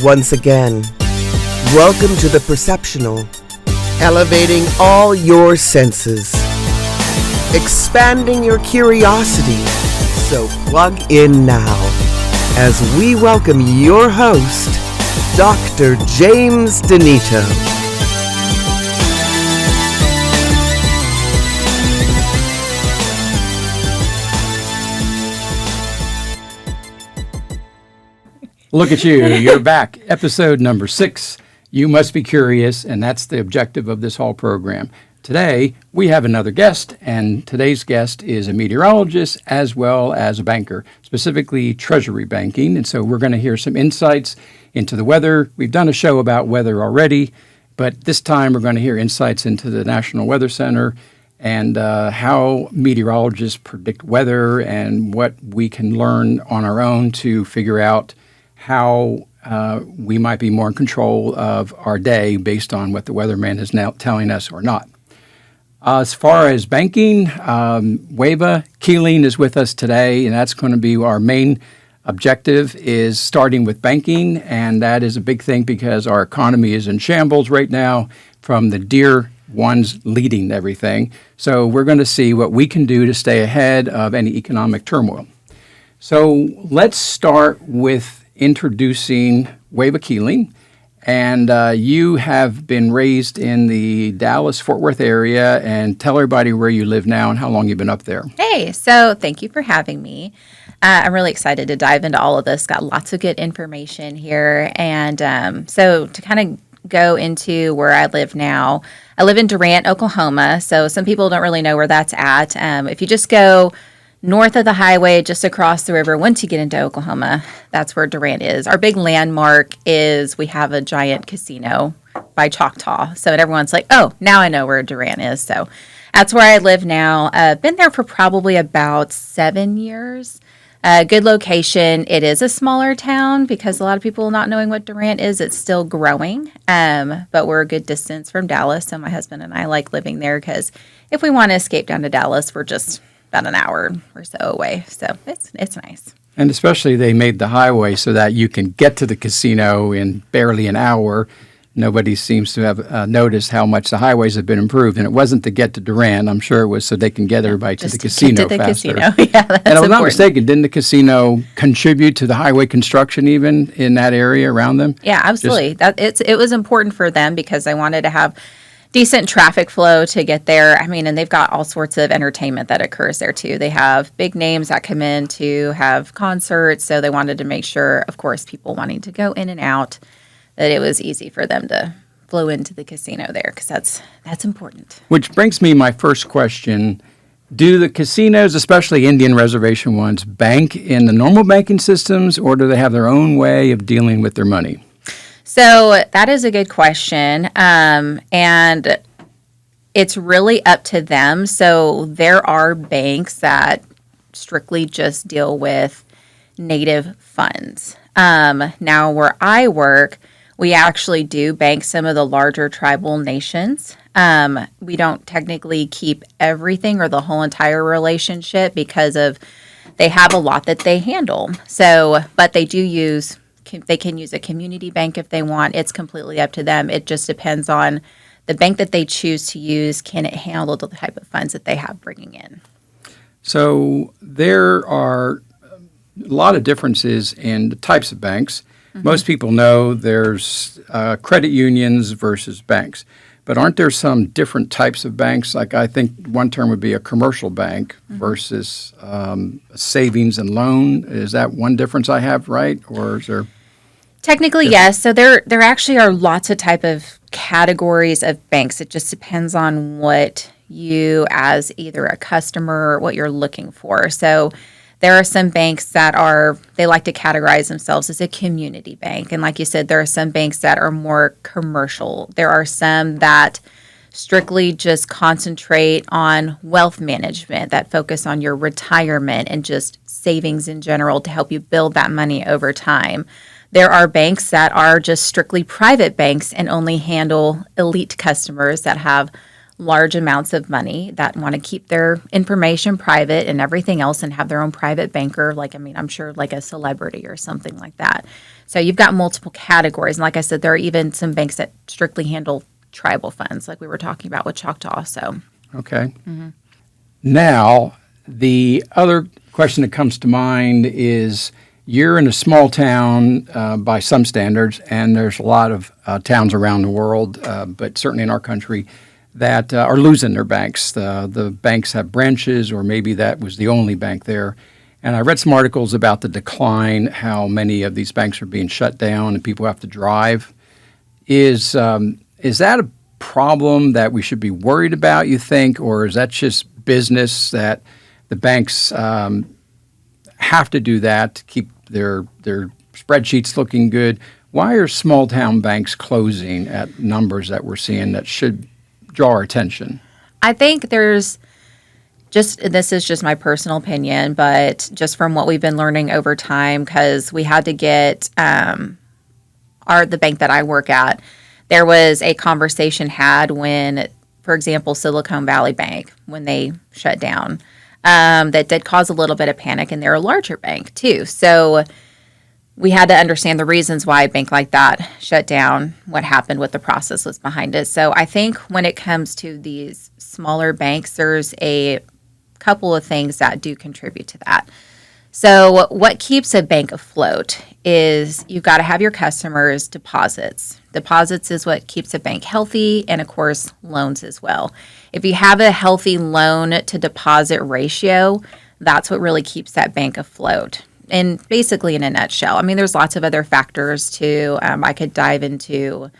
once again. Welcome to the Perceptional, elevating all your senses, expanding your curiosity. So plug in now as we welcome your host, Dr. James Donito. Look at you. You're back. Episode number 6. You must be curious, and that's the objective of this whole program. Today, we have another guest, and today's guest is a meteorologist as well as a banker, specifically Treasury banking. And so we're going to hear some insights into the weather. We've done a show about weather already, but this time we're going to hear insights into the National Weather Center and how meteorologists predict weather and what we can learn on our own to figure out how we might be more in control of our day based on what the weatherman is now telling us or not. As far as banking, Wava Keeling is with us today, and that's going to be our main objective is starting with banking, and that is a big thing because our economy is in shambles right now from the dear ones leading everything. So we're going to see what we can do to stay ahead of any economic turmoil. So let's start with introducing Wava Keeling, and you have been raised in the Dallas-Fort Worth area, and tell everybody where you live now and how long you've been up there. Hey, so thank you for having me. I'm really excited to dive into all of this. Got lots of good information here, and so to kind of go into where I live now, I live in Durant, Oklahoma, so some people don't really know where that's at. If you just go north of the highway, just across the river, once you get into Oklahoma, that's where Durant is. Our big landmark is we have a giant casino by Choctaw. So everyone's like, oh, now I know where Durant is. So that's where I live now. Been there for probably about 7 years. Good location. It is a smaller town because a lot of people not knowing what Durant is, it's still growing. But we're a good distance from Dallas. So my husband and I like living there because if we want to escape down to Dallas, we're just about an hour or so away. So it's nice. And especially they made the highway so that you can get to the casino in barely an hour. Nobody seems to have noticed how much the highways have been improved. And it wasn't to get to Durant. I'm sure it was so they can get everybody to the casino faster. Casino. Yeah, that's and if I'm not important. mistaken, didn't the casino contribute to the highway construction even in that area around them? Yeah, absolutely. It was important for them because they wanted to have decent traffic flow to get there. I mean, and they've got all sorts of entertainment that occurs there too. They have big names that come in to have concerts. So they wanted to make sure, of course, people wanting to go in and out, that it was easy for them to flow into the casino there because that's important. Which brings me my first question. Do the casinos, especially Indian reservation ones, bank in the normal banking systems, or do they have their own way of dealing with their money? So that is a good question, and it's really up to them. So there are banks that strictly just deal with native funds. Now, where I work, we actually do bank some of the larger tribal nations. We don't technically keep everything or the whole entire relationship because of they have a lot that they handle. So, but they can use a community bank if they want. It's completely up to them. It just depends on the bank that they choose to use. Can it handle the type of funds that they have bringing in? So there are a lot of differences in the types of banks. Mm-hmm. Most people know there's credit unions versus banks. But aren't there some different types of banks? Like I think one term would be a commercial bank versus savings and loan. Is that one difference I have, right? Or is there? Technically, yes. So there actually are lots of type of categories of banks. It just depends on what you as either a customer or what you're looking for. So there are some banks that they like to categorize themselves as a community bank. And like you said, there are some banks that are more commercial. There are some that strictly just concentrate on wealth management, that focus on your retirement and just savings in general to help you build that money over time. There are banks that are just strictly private banks and only handle elite customers that have large amounts of money that want to keep their information private and everything else and have their own private banker. I'm sure like a celebrity or something like that. So you've got multiple categories. And like I said, there are even some banks that strictly handle tribal funds, like we were talking about with Choctaw. So, Okay. Now, the other question that comes to mind is you're in a small town by some standards, and there's a lot of towns around the world, but certainly in our country, that are losing their banks. The banks have branches, or maybe that was the only bank there. And I read some articles about the decline, how many of these banks are being shut down and people have to drive. Is that a problem that we should be worried about, you think, or is that just business that the banks have to do that to keep their spreadsheets looking good? Why are small town banks closing at numbers that we're seeing that should draw our attention? I think this is just my personal opinion, but just from what we've been learning over time, because we had to get the bank that I work at, there was a conversation had when, for example, Silicon Valley Bank, when they shut down, that did cause a little bit of panic, and they're a larger bank too. So we had to understand the reasons why a bank like that shut down, what happened, what the process was behind it. So I think when it comes to these smaller banks, there's a couple of things that do contribute to that. So what keeps a bank afloat is you've got to have your customers' deposits. Deposits is what keeps a bank healthy, and of course, loans as well. If you have a healthy loan to deposit ratio, that's what really keeps that bank afloat. And basically, in a nutshell, there's lots of other factors too. I could dive into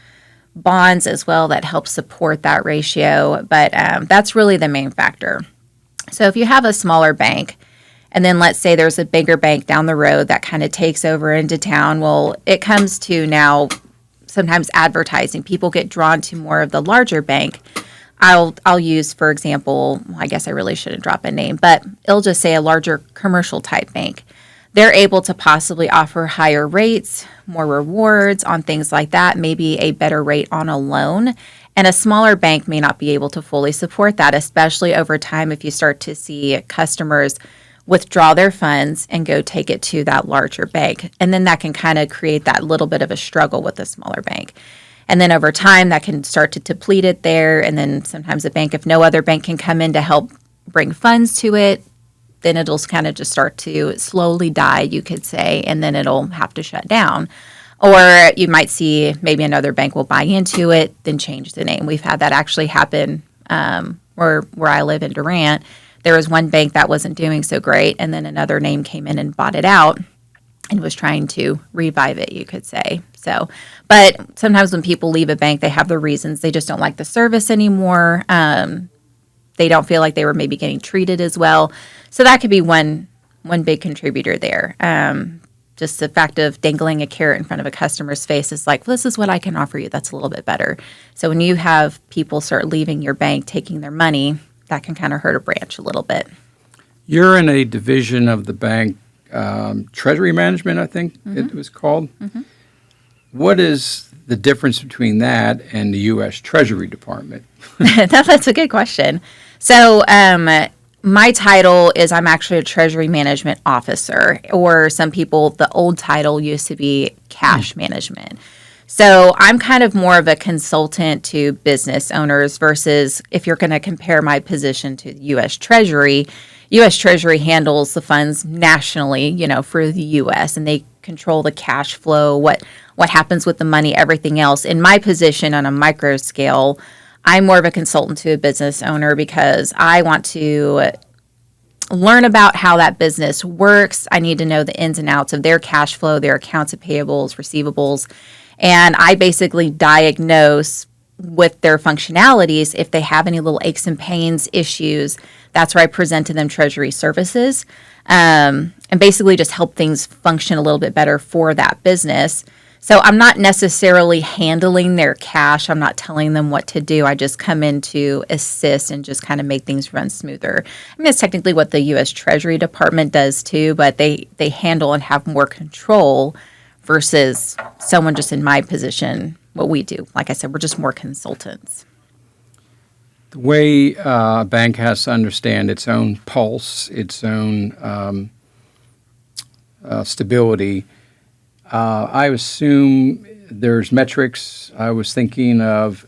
bonds as well that help support that ratio, but that's really the main factor. So if you have a smaller bank, and then let's say there's a bigger bank down the road that kind of takes over into town, well, it comes to now sometimes advertising. People get drawn to more of the larger bank. I'll use, for example, I guess I really shouldn't drop a name, but it'll just say a larger commercial type bank. They're able to possibly offer higher rates, more rewards on things like that, maybe a better rate on a loan. And a smaller bank may not be able to fully support that, especially over time if you start to see customers withdraw their funds and go take it to that larger bank. And then that can kind of create that little bit of a struggle with the smaller bank. And then over time, that can start to deplete it there. And then sometimes a bank, if no other bank can come in to help bring funds to it, then it'll kind of just start to slowly die, you could say, and then it'll have to shut down. Or you might see maybe another bank will buy into it, then change the name. We've had that actually happen where I live in Durant. There was one bank that wasn't doing so great, and then another name came in and bought it out and was trying to revive it, you could say. So, but sometimes when people leave a bank, they have their reasons. They just don't like the service anymore. They don't feel like they were maybe getting treated as well. So that could be one big contributor there. Just the fact of dangling a carrot in front of a customer's face is like, well, this is what I can offer you. That's a little bit better. So when you have people start leaving your bank, taking their money, that can kind of hurt a branch a little bit. You're in a division of the bank, Treasury Management, I think it was called. Mm-hmm. What is the difference between that and the U.S. Treasury Department? That's a good question. So my title is I'm actually a Treasury Management Officer, or some people, the old title used to be Cash Management. So I'm kind of more of a consultant to business owners versus if you're going to compare my position to U.S. Treasury handles the funds nationally, for the U.S., and they control the cash flow, what happens with the money, everything else. In my position on a micro scale, I'm more of a consultant to a business owner because I want to learn about how that business works. I need to know the ins and outs of their cash flow, their accounts payables, receivables, and I basically diagnose with their functionalities if they have any little aches and pains, issues. That's where I present to them Treasury services and basically just help things function a little bit better for that business. So I'm not necessarily handling their cash. I'm not telling them what to do. I just come in to assist and just kind of make things run smoother. It's technically what the U.S. Treasury Department does too, but they handle and have more control versus someone just in my position, what we do. Like I said, we're just more consultants. The way a bank has to understand its own pulse, its own stability, I assume there's metrics. I was thinking of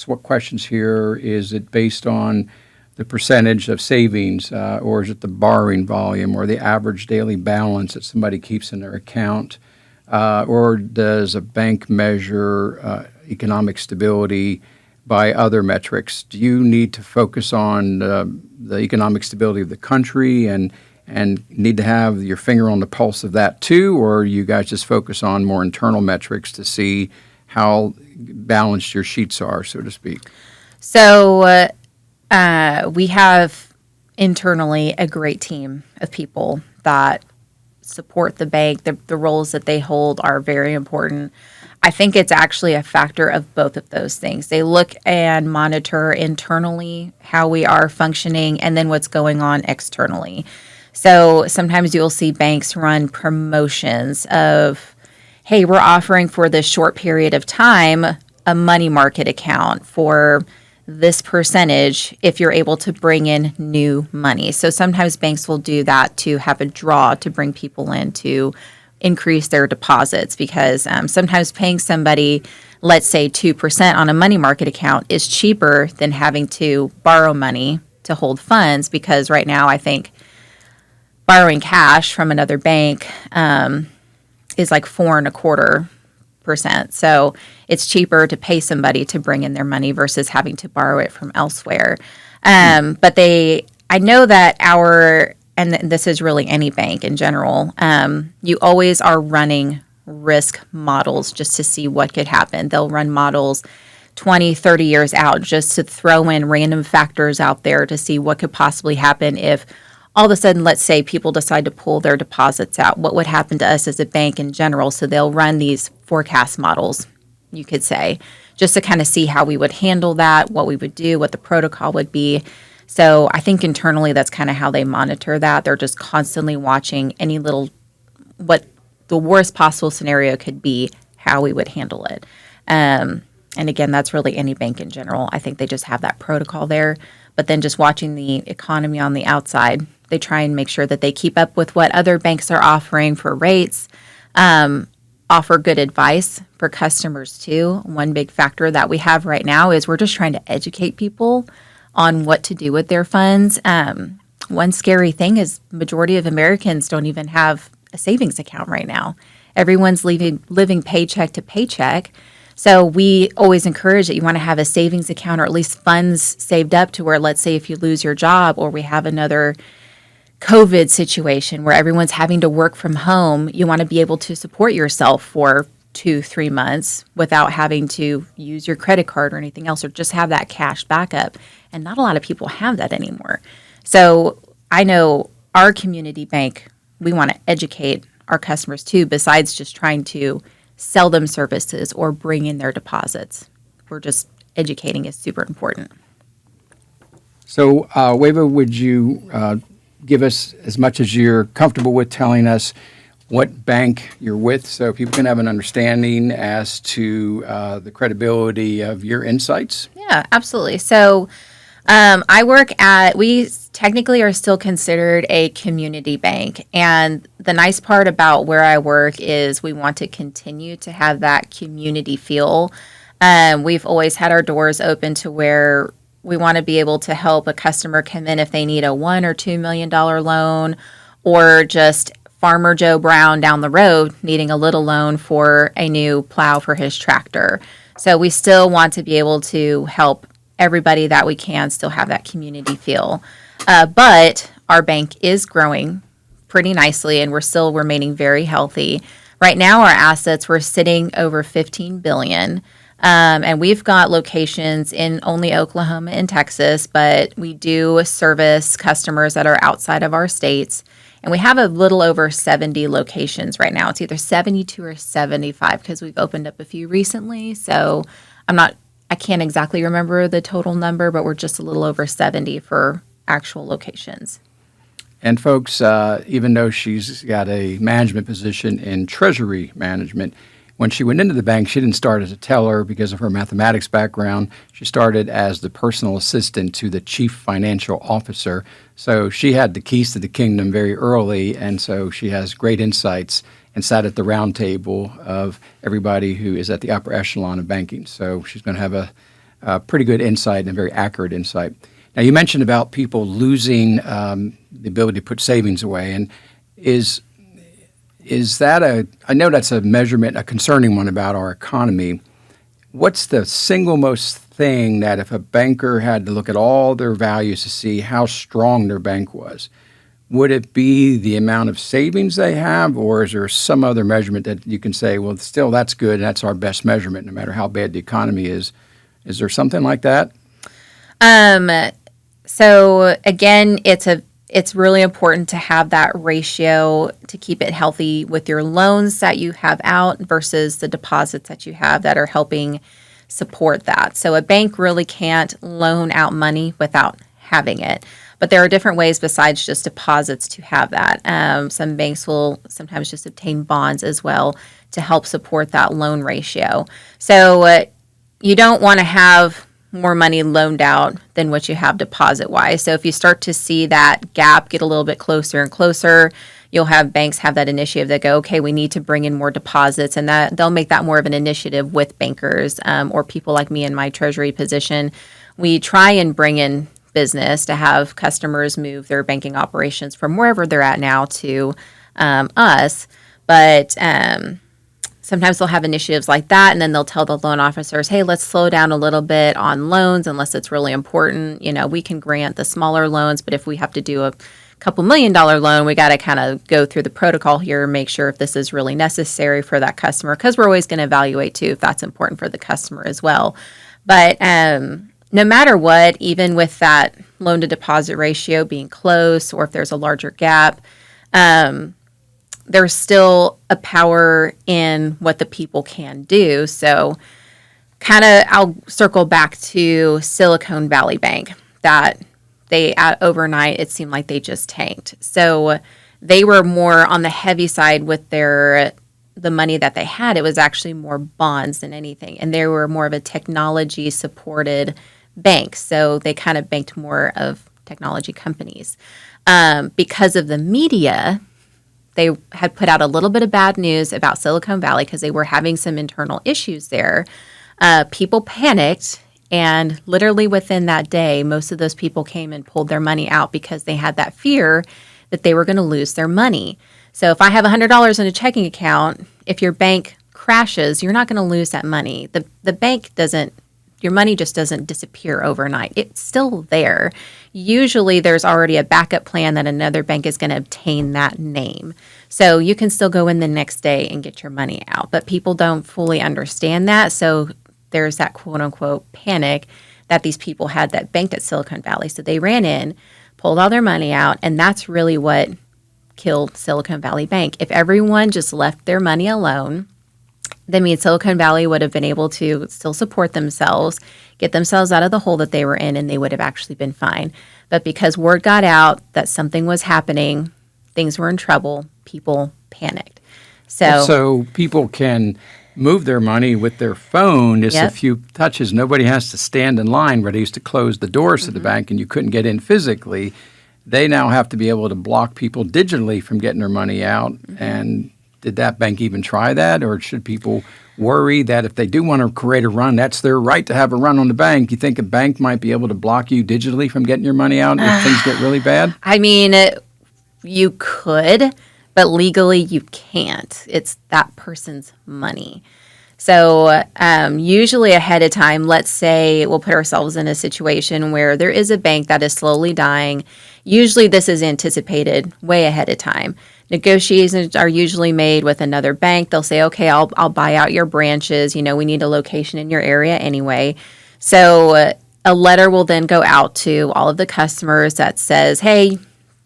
what questions here. Is it based on the percentage of savings, or is it the borrowing volume, or the average daily balance that somebody keeps in their account? Or does a bank measure economic stability by other metrics? Do you need to focus on the economic stability of the country and need to have your finger on the pulse of that too, or you guys just focus on more internal metrics to see how balanced your sheets are, so to speak? So we have internally a great team of people that support the bank. The roles that they hold are very important. I think it's actually a factor of both of those things. They look and monitor internally how we are functioning and then what's going on externally. So sometimes you'll see banks run promotions of, hey, we're offering for this short period of time a money market account for this percentage if you're able to bring in new money. So sometimes banks will do that to have a draw to bring people in to increase their deposits, because sometimes paying somebody, let's say 2% on a money market account is cheaper than having to borrow money to hold funds, because right now I think borrowing cash from another bank is like 4.25%. So it's cheaper to pay somebody to bring in their money versus having to borrow it from elsewhere. But I know that and this is really any bank in general, you always are running risk models just to see what could happen. They'll run models 20, 30 years out just to throw in random factors out there to see what could possibly happen if all of a sudden, let's say people decide to pull their deposits out. What would happen to us as a bank in general? So they'll run these forecast models, you could say, just to kind of see how we would handle that, what we would do, what the protocol would be. So I think internally that's kind of how they monitor that. They're just constantly watching what the worst possible scenario could be, how we would handle it. And again, that's really any bank in general. I think they just have that protocol there. But then just watching the economy on the outside, they try and make sure that they keep up with what other banks are offering for rates, offer good advice for customers too. One big factor that we have right now is we're just trying to educate people on what to do with their funds. One scary thing is majority of Americans don't even have a savings account right now. Everyone's living paycheck to paycheck. So we always encourage that you want to have a savings account or at least funds saved up to where, let's say, if you lose your job or we have another COVID situation where everyone's having to work from home, you want to be able to support yourself for 2-3 months without having to use your credit card or anything else, or just have that cash backup. And not a lot of people have that anymore. So I know our community bank, we want to educate our customers too, besides just trying to sell them services or bring in their deposits. We're just educating is super important. So, Wava, would you give us as much as you're comfortable with telling us what bank you're with so people can have an understanding as to the credibility of your insights? Yeah, absolutely. So we technically are still considered a community bank. And the nice part about where I work is we want to continue to have that community feel. We've always had our doors open to where we want to be able to help a customer come in if they need a $1 or $2 million loan, or just Farmer Joe Brown down the road needing a little loan for a new plow for his tractor. So we still want to be able to help everybody that we can still have that community feel. But our bank is growing pretty nicely and we're still remaining very healthy. Right now, our assets, we're sitting over $15 billion. And we've got locations in only Oklahoma and Texas, but we do service customers that are outside of our states. And we have a little over 70 locations right now. It's either 72 or 75 because we've opened up a few recently. So I can't exactly remember the total number, but we're just a little over 70 for actual locations. And folks, even though she's got a management position in Treasury management, when she went into the bank, she didn't start as a teller because of her mathematics background. She started as the personal assistant to the chief financial officer. So she had the keys to the kingdom very early, and so she has great insights and sat at the round table of everybody who is at the upper echelon of banking. So she's going to have a pretty good insight and very accurate insight. Now, you mentioned about people losing the ability to put savings away, and is that I know that's a measurement, a concerning one about our economy. What's the single most thing that if a banker had to look at all their values to see how strong their bank was, would it be the amount of savings they have, or is there some other measurement that you can say, well, still that's good, and that's our best measurement no matter how bad the economy is? Is there something like that? So again, it's really important to have that ratio to keep it healthy with your loans that you have out versus the deposits that you have that are helping support that. So a bank really can't loan out money without having it. But there are different ways besides just deposits to have that. Some banks will sometimes just obtain bonds as well to help support that loan ratio. So you don't want to have more money loaned out than what you have deposit-wise. So if you start to see that gap get a little bit closer and closer, you'll have banks have that initiative that go, okay, we need to bring in more deposits, and that they'll make that more of an initiative with bankers or people like me in my Treasury position. We try and bring in business to have customers move their banking operations from wherever they're at now to us, but sometimes they'll have initiatives like that, and then they'll tell the loan officers, hey, let's slow down a little bit on loans unless it's really important. You know, we can grant the smaller loans, but if we have to do a couple $1 million loan, we got to kind of go through the protocol here and make sure if this is really necessary for that customer, because we're always going to evaluate too if that's important for the customer as well. But no matter what, even with that loan to deposit ratio being close, or if there's a larger gap, there's still a power in what the people can do. So kind of I'll circle back to Silicon Valley Bank, that they overnight it seemed like they just tanked. So they were more on the heavy side with the money that they had. It was actually more bonds than anything, and they were more of a technology supported bank. So they kind of banked more of technology companies. Because of the media, they had put out a little bit of bad news about Silicon Valley because they were having some internal issues there. People panicked, and literally within that day, most of those people came and pulled their money out because they had that fear that they were going to lose their money. So if I have $100 in a checking account, if your bank crashes, you're not going to lose that money. The bank doesn't, your money just doesn't disappear overnight. It's still there. Usually there's already a backup plan that another bank is going to obtain that name. So you can still go in the next day and get your money out. But people don't fully understand that. So there's that quote unquote panic that these people had that banked at Silicon Valley. So they ran in, pulled all their money out, and that's really what killed Silicon Valley Bank. If everyone just left their money alone, that means Silicon Valley would have been able to still support themselves, get themselves out of the hole that they were in, and they would have actually been fine. But because word got out that something was happening, things were in trouble, people panicked. So people can move their money with their phone. Just Yep. a few touches. Nobody has to stand in line where they used to close the doors to the bank and you couldn't get in physically. They now have to be able to block people digitally from getting their money out. And did that bank even try that, or should people worry that if they do want to create a run, that's their right to have a run on the bank? You think a bank might be able to block you digitally from getting your money out if things get really bad? I mean, you could, but legally you can't. It's that person's money. So usually ahead of time, let's say we'll put ourselves in a situation where there is a bank that is slowly dying. Usually this is anticipated way ahead of time. Negotiations are usually made with another bank. They'll say, okay, I'll buy out your branches. You know, we need a location in your area anyway. So a letter will then go out to all of the customers that says, hey,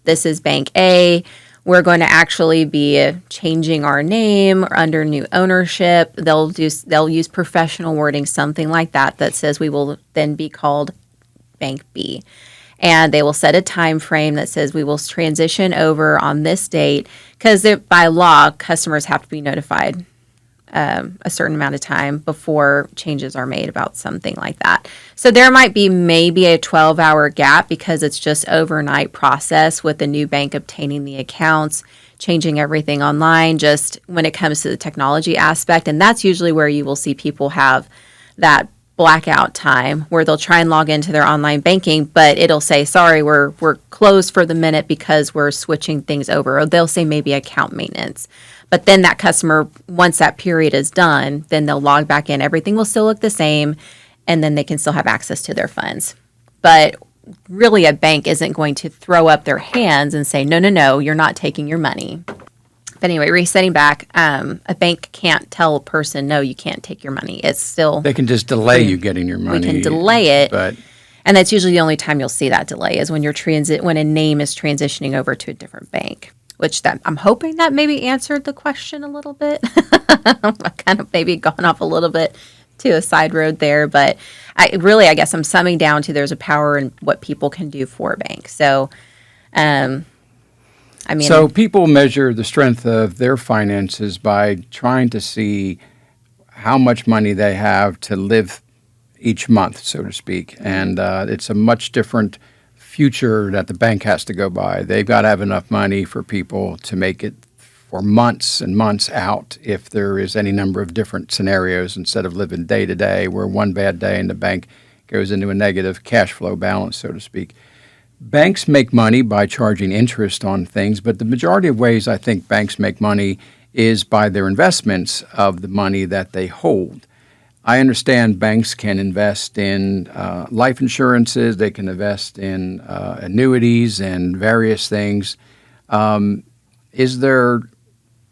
this is Bank A. We're going to actually be changing our name under new ownership. They'll use professional wording, something like that says we will then be called Bank B. And they will set a time frame that says we will transition over on this date, because by law, customers have to be notified a certain amount of time before changes are made about something like that. So there might be maybe a 12-hour gap because it's just overnight process with the new bank obtaining the accounts, changing everything online, just when it comes to the technology aspect. And that's usually where you will see people have that blackout time where they'll try and log into their online banking, but it'll say, sorry, we're closed for the minute because we're switching things over. Or they'll say maybe account maintenance. But then that customer, once that period is done, then they'll log back in. Everything will still look the same, and then they can still have access to their funds. But really, a bank isn't going to throw up their hands and say, no, you're not taking your money. But anyway, resetting back, a bank can't tell a person, no, you can't take your money. It's still... They can just delay you getting your money. We can delay it. But and that's usually the only time you'll see that delay is when when a name is transitioning over to a different bank. Which that I'm hoping that maybe answered the question a little bit. I've kind of maybe gone off a little bit to a side road there, but I guess I'm summing down to there's a power in what people can do for a bank. So, so people measure the strength of their finances by trying to see how much money they have to live each month, so to speak, and it's a much different future that the bank has to go by. They've got to have enough money for people to make it for months and months out if there is any number of different scenarios instead of living day to day where one bad day and the bank goes into a negative cash flow balance, so to speak. Banks make money by charging interest on things, but the majority of ways I think banks make money is by their investments of the money that they hold. I understand banks can invest in life insurances. They can invest in annuities and various things. Is there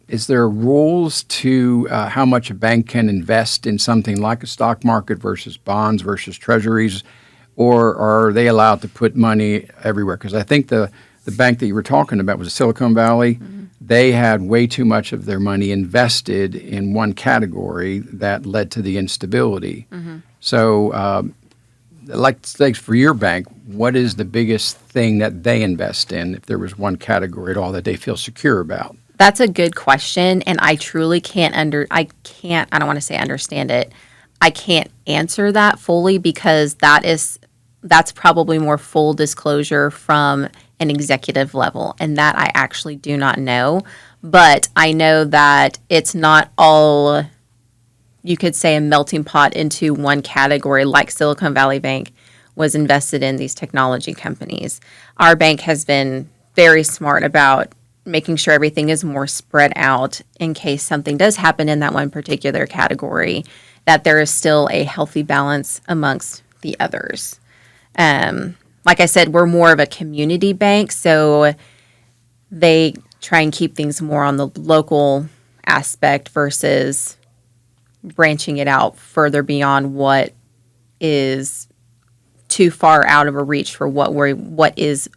rules to how much a bank can invest in something like a stock market versus bonds versus treasuries, or are they allowed to put money everywhere? Because I think the bank that you were talking about was Silicon Valley. Mm-hmm. They had way too much of their money invested in one category that led to the instability. Mm-hmm. So, like for your bank, what is the biggest thing that they invest in, if there was one category at all that they feel secure about? That's a good question, and I truly I don't want to say understand it. I can't answer that fully because that's probably more full disclosure from an executive level, and that I actually do not know. But I know that it's not all, you could say, a melting pot into one category like Silicon Valley Bank was invested in these technology companies. Our bank has been very smart about making sure everything is more spread out in case something does happen in that one particular category, that there is still a healthy balance amongst the others. Like I said, we're more of a community bank, so they try and keep things more on the local aspect versus branching it out further beyond what is too far out of a reach for what is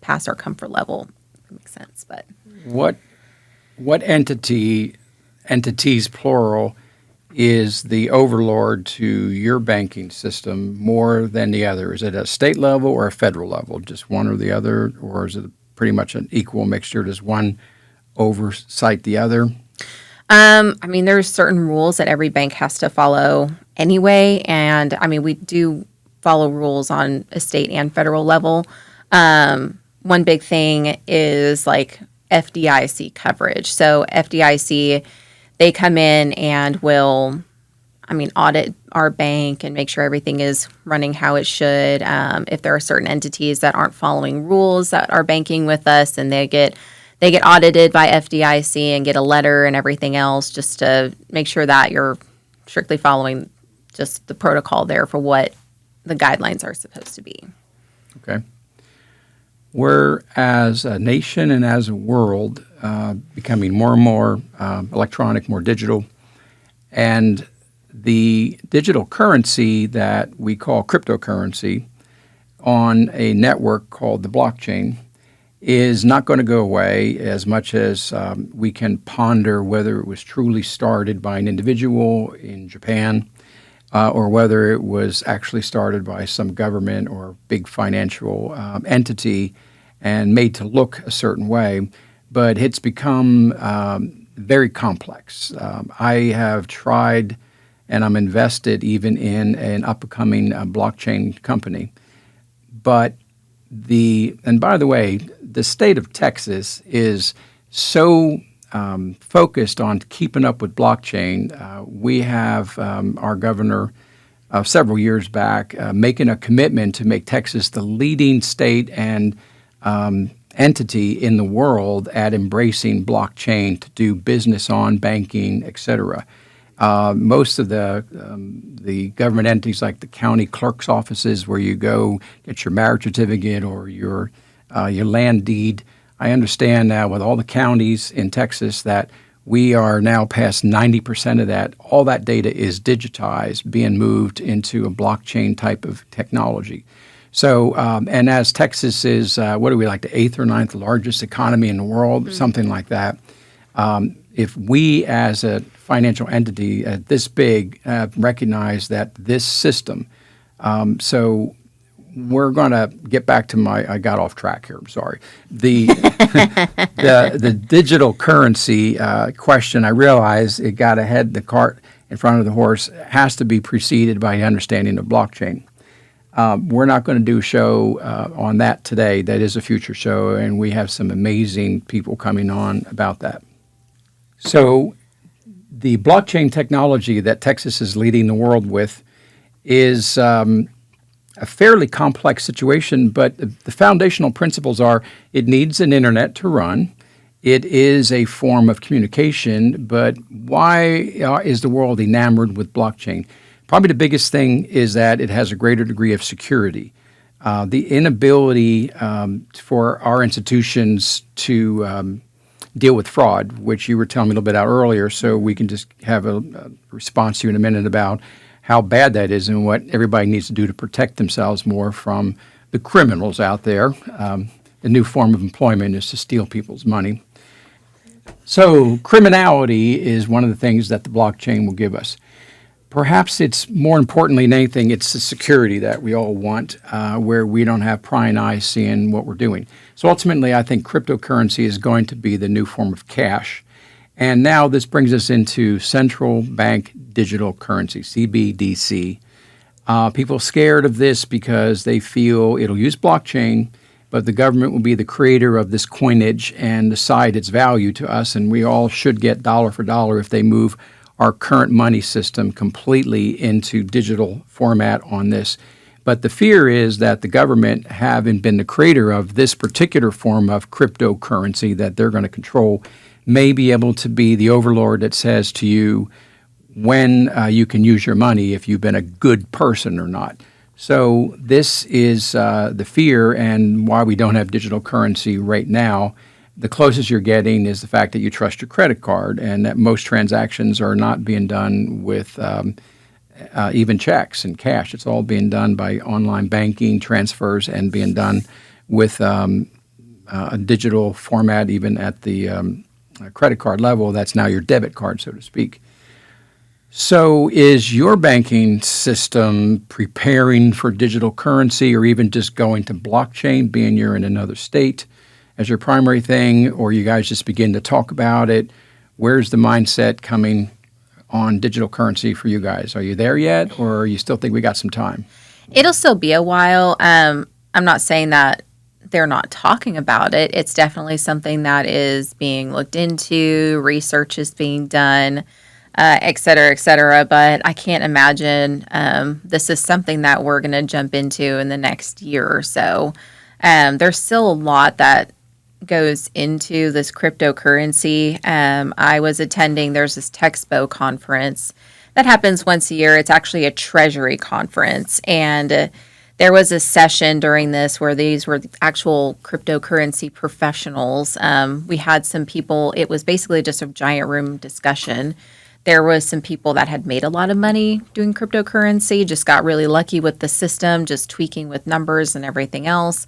past our comfort level. That makes sense, but what entities plural is the overlord to your banking system more than the other? Is it a state level or a federal level, just one or the other, or is it pretty much an equal mixture? Does one oversight the other? There's certain rules that every bank has to follow anyway, and we do follow rules on a state and federal level. One big thing is like FDIC coverage. So FDIC, they come in and will, audit our bank and make sure everything is running how it should. If there are certain entities that aren't following rules that are banking with us, and they get audited by FDIC and get a letter and everything else, just to make sure that you're strictly following just the protocol there for what the guidelines are supposed to be. Okay. We're, as a nation and as a world, becoming more and more electronic, more digital. And the digital currency that we call cryptocurrency on a network called the blockchain is not going to go away, as much as we can ponder whether it was truly started by an individual in Japan or whether it was actually started by some government or big financial entity and made to look a certain way. But it's become very complex. I have tried, and I'm invested even in an up-and-coming blockchain company. But and by the way, the state of Texas is so focused on keeping up with blockchain. We have our governor several years back making a commitment to make Texas the leading state and entity in the world at embracing blockchain to do business on, banking, et cetera. Most of the government entities, like the county clerk's offices, where you go get your marriage certificate or your land deed. I understand now with all the counties in Texas that we are now past 90% of that. All that data is digitized, being moved into a blockchain type of technology. So, and as Texas is, what are we, like the 8th or 9th largest economy in the world, something like that. If we as a financial entity this big recognize that this system, so we're going to get back to I got off track here, I'm sorry. The digital currency question, I realize it got ahead, the cart in front of the horse has to be preceded by understanding of blockchain. We're not going to do a show on that today. That is a future show, and we have some amazing people coming on about that. So the blockchain technology that Texas is leading the world with is a fairly complex situation, but the foundational principles are it needs an internet to run. It is a form of communication, but why is the world enamored with blockchain? Probably the biggest thing is that it has a greater degree of security. The inability for our institutions to deal with fraud, which you were telling me a little bit out earlier, so we can just have a response to you in a minute about how bad that is and what everybody needs to do to protect themselves more from the criminals out there. The new form of employment is to steal people's money. So criminality is one of the things that the blockchain will give us. Perhaps it's more importantly than anything, it's the security that we all want, where we don't have prying eyes seeing what we're doing. So ultimately, I think cryptocurrency is going to be the new form of cash. And now this brings us into central bank digital currency, CBDC. People are scared of this because they feel it'll use blockchain, but the government will be the creator of this coinage and decide its value to us, and we all should get dollar for dollar if they move our current money system completely into digital format on this. But the fear is that the government, having been the creator of this particular form of cryptocurrency that they're going to control, may be able to be the overlord that says to you when you can use your money, if you've been a good person or not. So this is the fear and why we don't have digital currency right now. The closest you're getting is the fact that you trust your credit card and that most transactions are not being done with even checks and cash. It's all being done by online banking, transfers, and being done with a digital format even at the credit card level. That's now your debit card, so to speak. So is your banking system preparing for digital currency or even just going to blockchain, being you're in another state, as your primary thing, or you guys just begin to talk about it? Where's the mindset coming on digital currency for you guys? Are you there yet, or you still think we got some time? It'll still be a while. I'm not saying that they're not talking about it. It's definitely something that is being looked into, research is being done, et cetera, et cetera. But I can't imagine this is something that we're going to jump into in the next year or so. There's still a lot that goes into this cryptocurrency. I was attending, there's this Texpo conference that happens once a year. It's actually a Treasury conference. And there was a session during this where these were actual cryptocurrency professionals. We had some people, it was basically just a giant room discussion. There was some people that had made a lot of money doing cryptocurrency, just got really lucky with the system, just tweaking with numbers and everything else.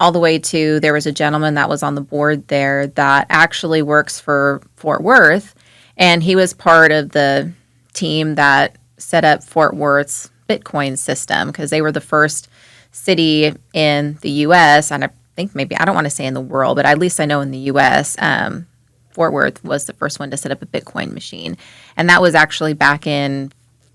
All the way to, there was a gentleman that was on the board there that actually works for Fort Worth, and he was part of the team that set up Fort Worth's Bitcoin system because they were the first city in the U.S., and I think maybe, I don't want to say in the world, but at least I know in the U.S., Fort Worth was the first one to set up a Bitcoin machine. And that was actually back in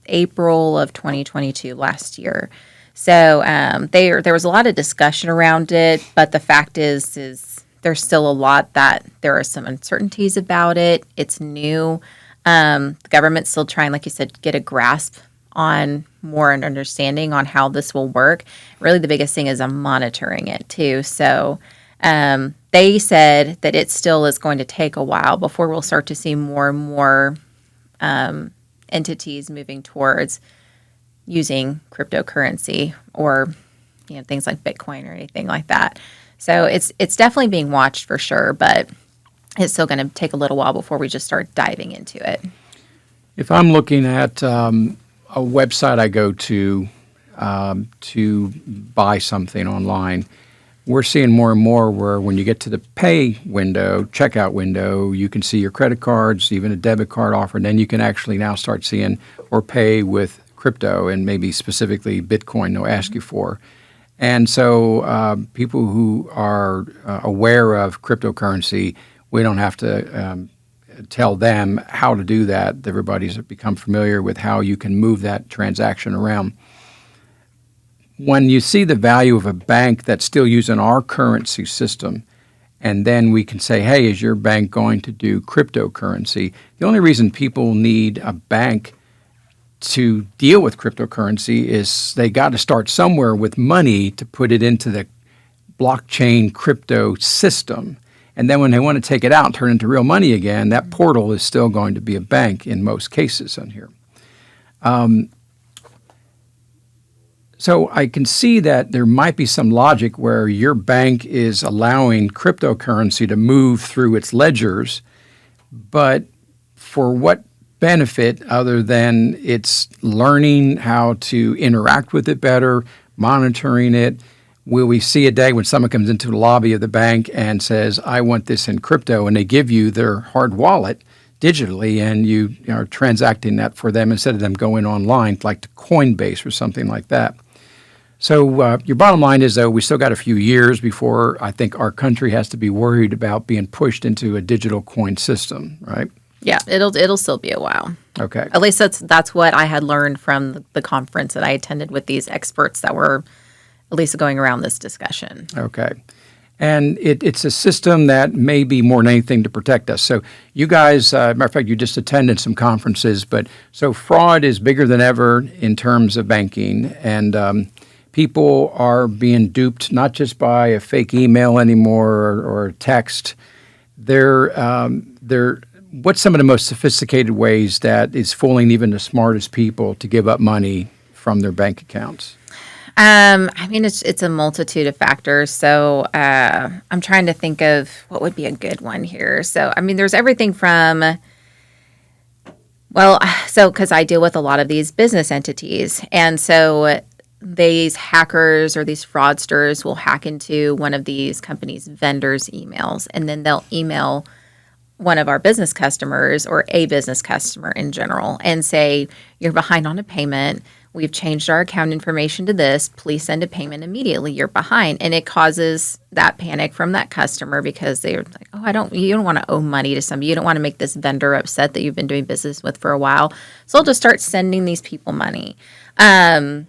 April of 2022, last year. So there was a lot of discussion around it, but the fact is there's still a lot that there are some uncertainties about it. It's new. The government's still trying, like you said, get a grasp on more an understanding on how this will work. Really, the biggest thing is monitoring it too. So they said that it still is going to take a while before we'll start to see more and more entities moving towards using cryptocurrency or things like Bitcoin or anything like that. So it's definitely being watched for sure, but it's still going to take a little while before we just start diving into it. If I'm looking at a website I go to buy something online, we're seeing more and more where when you get to the pay window, checkout window, you can see your credit cards, even a debit card offer, and then you can actually now start seeing or pay with crypto and maybe specifically Bitcoin they'll ask you for. And so people who are aware of cryptocurrency, we don't have to tell them how to do that. Everybody's become familiar with how you can move that transaction around. When you see the value of a bank that's still using our currency system, and then we can say, hey, is your bank going to do cryptocurrency? The only reason people need a bank to deal with cryptocurrency is they got to start somewhere with money to put it into the blockchain crypto system. And then when they want to take it out and turn it into real money again, that portal is still going to be a bank in most cases on here. So I can see that there might be some logic where your bank is allowing cryptocurrency to move through its ledgers, but for what benefit other than it's learning how to interact with it better, monitoring it? Will we see a day when someone comes into the lobby of the bank and says, I want this in crypto, and they give you their hard wallet digitally and you are transacting that for them instead of them going online like to Coinbase or something like that? So your bottom line is, though, we still got a few years before I think our country has to be worried about being pushed into a digital coin system, right? Yeah, it'll still be a while. Okay. At least that's what I had learned from the conference that I attended with these experts that were at least going around this discussion. Okay. And it's a system that may be more than anything to protect us. So you guys, matter of fact, you just attended some conferences, but so fraud is bigger than ever in terms of banking, and people are being duped not just by a fake email anymore or a text. What's some of the most sophisticated ways that is fooling even the smartest people to give up money from their bank accounts? I mean, it's a multitude of factors. So I'm trying to think of what would be a good one here. So, I mean, there's everything from, because I deal with a lot of these business entities. And so these hackers or these fraudsters will hack into one of these companies' vendors' emails, and then they'll email one of our business customers or a business customer in general and say, you're behind on a payment. We've changed our account information to this. Please send a payment immediately. You're behind. And it causes that panic from that customer because they're like, you don't want to owe money to somebody. You don't want to make this vendor upset that you've been doing business with for a while. So I'll just start sending these people money. I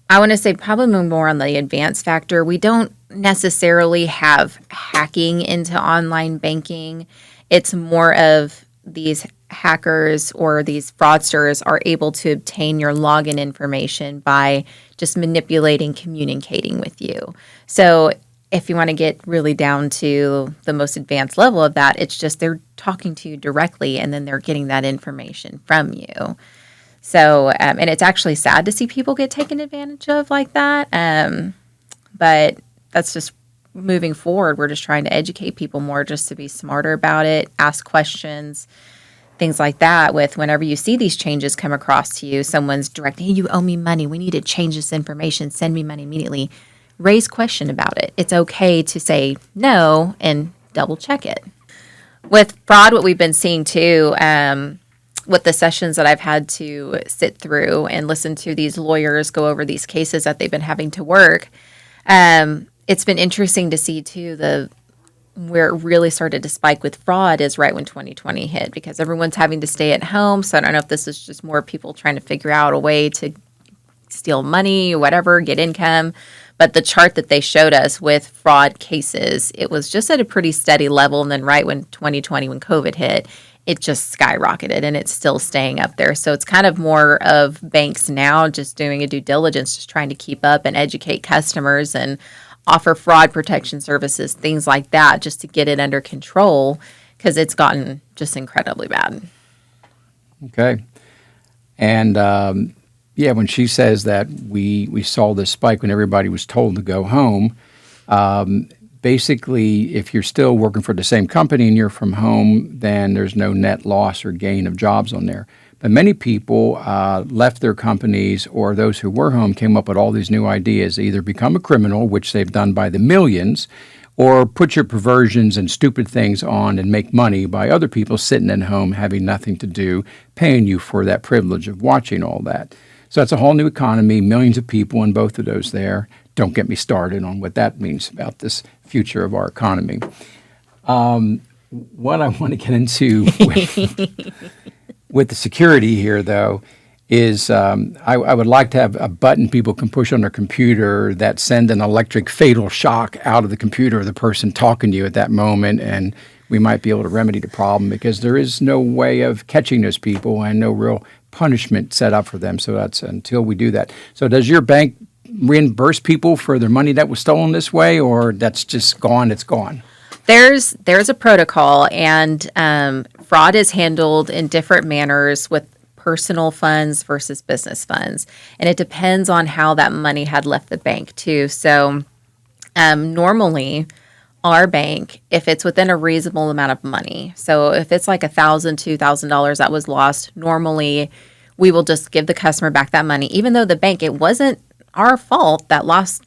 want to say probably more on the advanced factor. We don't necessarily have hacking into online banking. It's more of these hackers or these fraudsters are able to obtain your login information by just manipulating, communicating with you. So if you want to get really down to the most advanced level of that, it's just they're talking to you directly and then they're getting that information from you. So, and it's actually sad to see people get taken advantage of like that. But that's just moving forward. We're just trying to educate people more just to be smarter about it, ask questions, things like that. With whenever you see these changes come across to you, someone's directing, hey, you owe me money. We need to change this information. Send me money immediately. Raise question about it. It's okay to say no and double check it. With fraud, what we've been seeing too, with the sessions that I've had to sit through and listen to these lawyers go over these cases that they've been having to work, it's been interesting to see too where it really started to spike with fraud is right when 2020 hit, because everyone's having to stay at home. So I don't know if this is just more people trying to figure out a way to steal money, whatever, get income. But the chart that they showed us with fraud cases, it was just at a pretty steady level. And then right when 2020, when COVID hit, it just skyrocketed, and it's still staying up there. So it's kind of more of banks now just doing a due diligence, just trying to keep up and educate customers and offer fraud protection services, things like that, just to get it under control, because it's gotten just incredibly bad. Okay. And yeah, when she says that we saw this spike when everybody was told to go home, basically, if you're still working for the same company and you're from home, then there's no net loss or gain of jobs on there. But many people left their companies, or those who were home came up with all these new ideas, either become a criminal, which they've done by the millions, or put your perversions and stupid things on and make money by other people sitting at home having nothing to do, paying you for that privilege of watching all that. So it's a whole new economy, millions of people in both of those there. Don't get me started on what that means about this future of our economy. What I want to get into with the security here, though, is I would like to have a button people can push on their computer that send an electric fatal shock out of the computer of the person talking to you at that moment, and we might be able to remedy the problem, because there is no way of catching those people and no real punishment set up for them. So that's until we do that. So does your bank reimburse people for their money that was stolen this way, or that's just gone, it's gone? There's a protocol, and fraud is handled in different manners with personal funds versus business funds. And it depends on how that money had left the bank too. So normally our bank, if it's within a reasonable amount of money, so if it's like $1,000, $2,000 that was lost, normally we will just give the customer back that money, even though the bank, it wasn't our fault that lost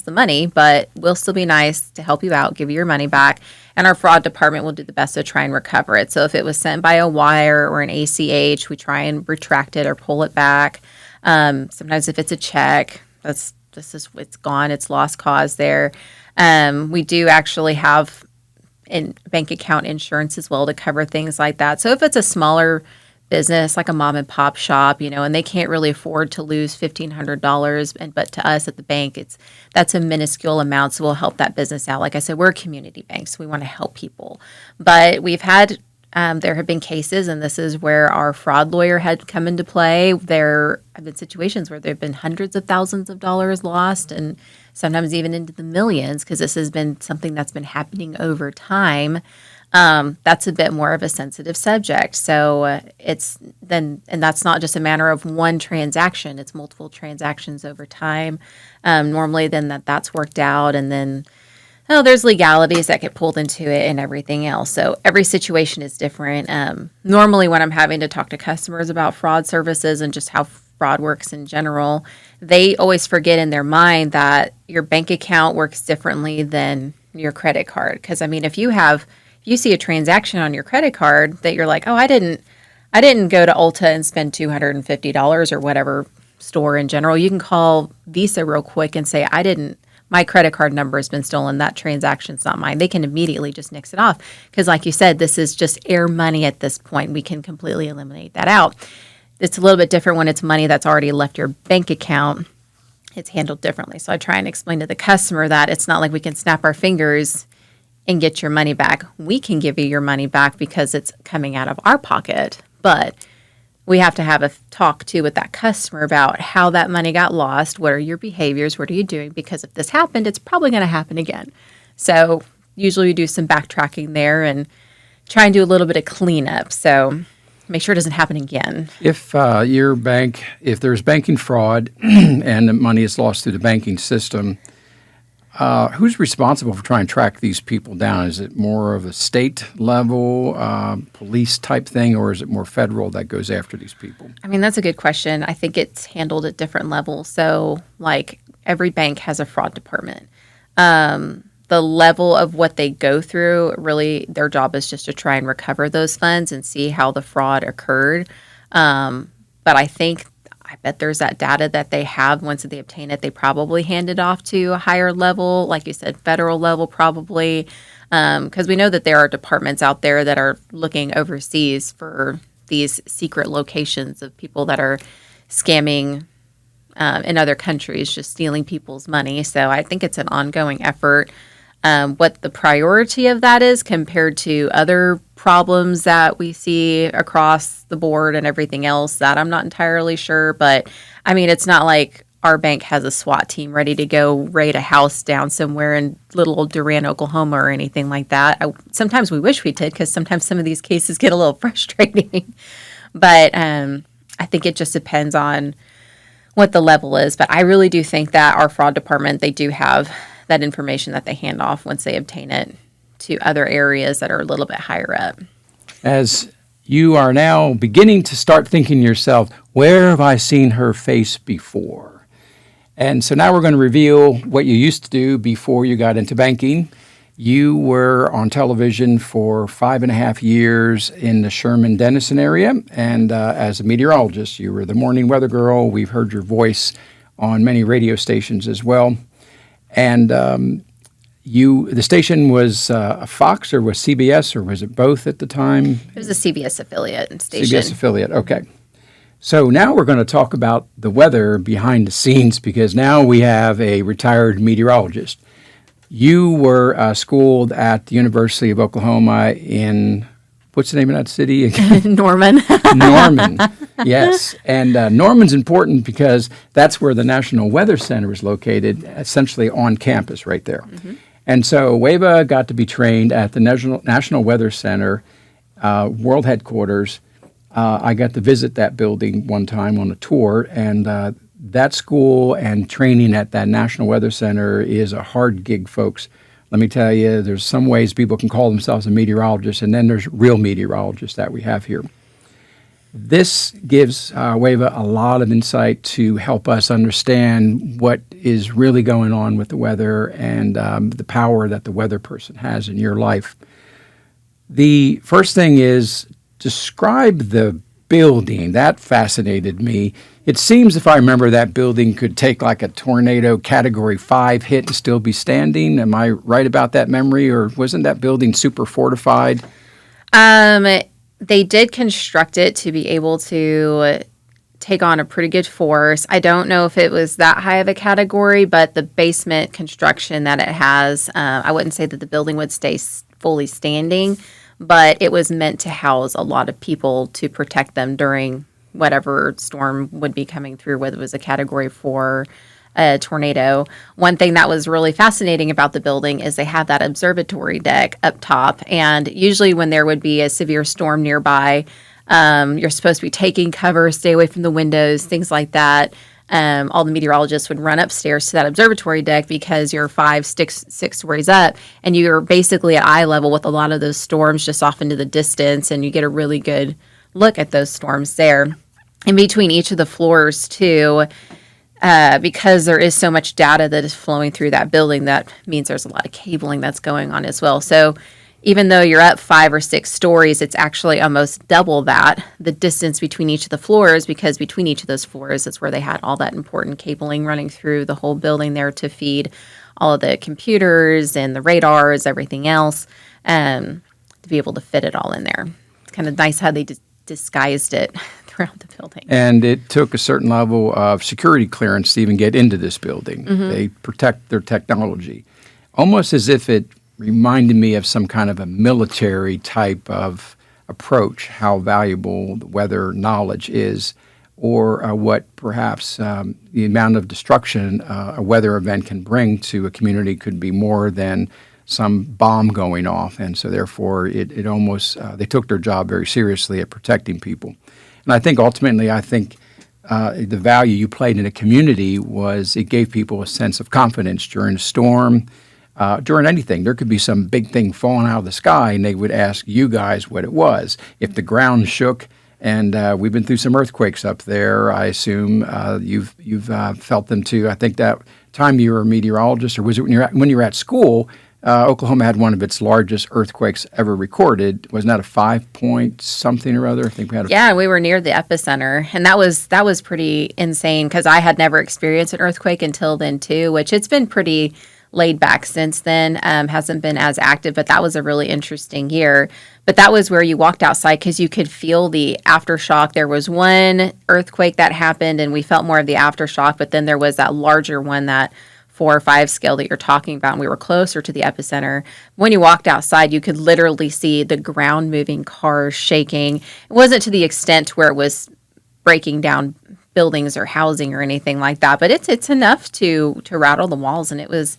the money, but we'll still be nice to help you out, give you your money back, and our fraud department will do the best to try and recover it. So if it was sent by a wire or an ACH, we try and retract it or pull it back. Sometimes if it's a check, it's gone, it's lost cause there. We do actually have bank account insurance as well to cover things like that. So if it's a smaller business, like a mom and pop shop, and they can't really afford to lose $1,500, but to us at the bank, that's a minuscule amount, so we'll help that business out. Like I said, we're a community bank, so we want to help people. But we've had, there have been cases, and this is where our fraud lawyer had come into play. There have been situations where there have been hundreds of thousands of dollars lost, and sometimes even into the millions, because this has been something that's been happening over time. That's a bit more of a sensitive subject. So and that's not just a matter of one transaction, it's multiple transactions over time. Normally then that's worked out, and then there's legalities that get pulled into it and everything else. So every situation is different. Normally when I'm having to talk to customers about fraud services and just how fraud works in general, they always forget in their mind that your bank account works differently than your credit card. Because if you see a transaction on your credit card that you're like, oh, I didn't go to Ulta and spend $250 or whatever store in general. You can call Visa real quick and say, my credit card number has been stolen. That transaction's not mine. They can immediately just nix it off. Because like you said, this is just air money at this point. We can completely eliminate that out. It's a little bit different when it's money that's already left your bank account. It's handled differently. So I try and explain to the customer that it's not like we can snap our fingers and get your money back. We can give you your money back because it's coming out of our pocket, but we have to have a talk too with that customer about how that money got lost. What are your behaviors? What are you doing? Because if this happened, it's probably going to happen again. So usually we do some backtracking there and try and do a little bit of cleanup. So make sure it doesn't happen again. If if there's banking fraud and the money is lost through the banking system, who's responsible for trying to track these people down? Is it more of a state level, police type thing, or is it more federal that goes after these people? That's a good question. I think it's handled at different levels. So, like, every bank has a fraud department. The level of what they go through, really, their job is just to try and recover those funds and see how the fraud occurred. But I bet there's that data that they have. Once they obtain it, they probably hand it off to a higher level, like you said, federal level probably. Because we know that there are departments out there that are looking overseas for these secret locations of people that are scamming in other countries, just stealing people's money. So I think it's an ongoing effort. What the priority of that is compared to other problems that we see across the board and everything else, that I'm not entirely sure. But I mean, it's not like our bank has a SWAT team ready to go raid a house down somewhere in little old Durant, Oklahoma, or anything like that. Sometimes we wish we did, because sometimes some of these cases get a little frustrating. But I think it just depends on what the level is. But I really do think that our fraud department, they do have that information that they hand off once they obtain it to other areas that are a little bit higher up. As you are now beginning to start thinking to yourself, where have I seen her face before? And so now we're going to reveal what you used to do before you got into banking. You were on television for 5.5 years in the Sherman-Denison area, and as a meteorologist, you were the morning weather girl. We've heard your voice on many radio stations as well. And the station was a Fox, or was CBS, or was it both at the time? It was a CBS affiliate station. CBS affiliate, okay. So now we're going to talk about the weather behind the scenes, because now we have a retired meteorologist. You were schooled at the University of Oklahoma in, what's the name of that city again? Norman. Norman, yes. And Norman's important because that's where the National Weather Center is located, essentially on campus right there. Mm-hmm. And so Wava got to be trained at the National Weather Center, world headquarters. I got to visit that building one time on a tour, and that school and training at that National Weather Center is a hard gig, folks. Let me tell you, there's some ways people can call themselves a meteorologist, and then there's real meteorologists that we have here. This gives Wava a lot of insight to help us understand what is really going on with the weather and the power that the weather person has in your life. The first thing is describe the building. That fascinated me. It seems, if I remember, that building could take like a tornado Category 5 hit and still be standing. Am I right about that memory, or wasn't that building super fortified? They did construct it to be able to take on a pretty good force. I don't know if it was that high of a category, but the basement construction that it has, I wouldn't say that the building would stay fully standing, but it was meant to house a lot of people to protect them during whatever storm would be coming through, whether it was a Category 4 tornado. One thing that was really fascinating about the building is they have that observatory deck up top, and usually when there would be a severe storm nearby, you're supposed to be taking cover, stay away from the windows, things like that. All the meteorologists would run upstairs to that observatory deck because you're 6 stories up, and you're basically at eye level with a lot of those storms just off into the distance, and you get a really good look at those storms there. In between each of the floors, too, because there is so much data that is flowing through that building, that means there's a lot of cabling that's going on as well. So even though you're up 5 or 6 stories, it's actually almost double that, the distance between each of the floors, because between each of those floors is where they had all that important cabling running through the whole building there to feed all of the computers and the radars, everything else, to be able to fit it all in there. It's kind of nice how they disguised it throughout the building. And it took a certain level of security clearance to even get into this building. Mm-hmm. They protect their technology, almost as if it reminded me of some kind of a military type of approach, how valuable the weather knowledge is, or what perhaps the amount of destruction a weather event can bring to a community could be more than some bomb going off. And so therefore it almost, they took their job very seriously at protecting people. And I think ultimately, the value you played in a community was it gave people a sense of confidence during a storm, during anything. There could be some big thing falling out of the sky, and they would ask you guys what it was. If the ground shook, and we've been through some earthquakes up there, I assume you've felt them too. I think that time you were a meteorologist, or was it when you were at school, Oklahoma had one of its largest earthquakes ever recorded. Wasn't that a 5-point something or other? I think we had. Yeah, we were near the epicenter, and that was pretty insane because I had never experienced an earthquake until then too. Which it's been pretty laid back since then. Hasn't been as active, but that was a really interesting year. But that was where you walked outside because you could feel the aftershock. There was one earthquake that happened, and we felt more of the aftershock, but then there was that larger one, that 4 or 5 scale that you're talking about, and we were closer to the epicenter. When you walked outside, you could literally see the ground moving, cars shaking. It wasn't to the extent where it was breaking down buildings or housing or anything like that, but it's enough to rattle the walls, and it was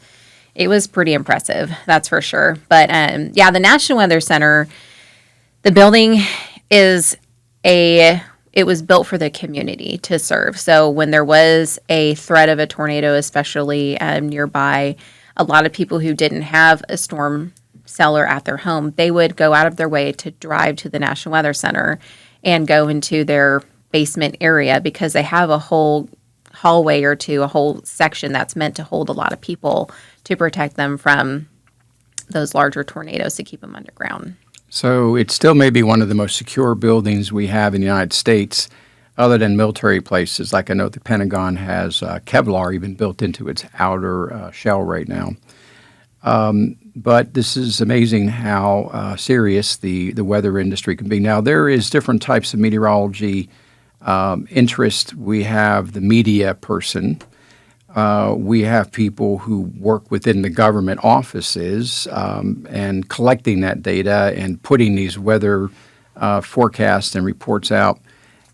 pretty impressive, that's for sure. But the National Weather Center, the building it was built for the community to serve. So when there was a threat of a tornado, especially nearby, a lot of people who didn't have a storm cellar at their home, they would go out of their way to drive to the National Weather Center and go into their basement area because they have a whole hallway or two, a whole section that's meant to hold a lot of people to protect them from those larger tornadoes, to keep them underground. So it still may be one of the most secure buildings we have in the United States, other than military places. Like I know the Pentagon has Kevlar even built into its outer shell right now. But this is amazing how serious the weather industry can be. Now, there is different types of meteorology interest. We have the media person. We have people who work within the government offices and collecting that data and putting these weather forecasts and reports out.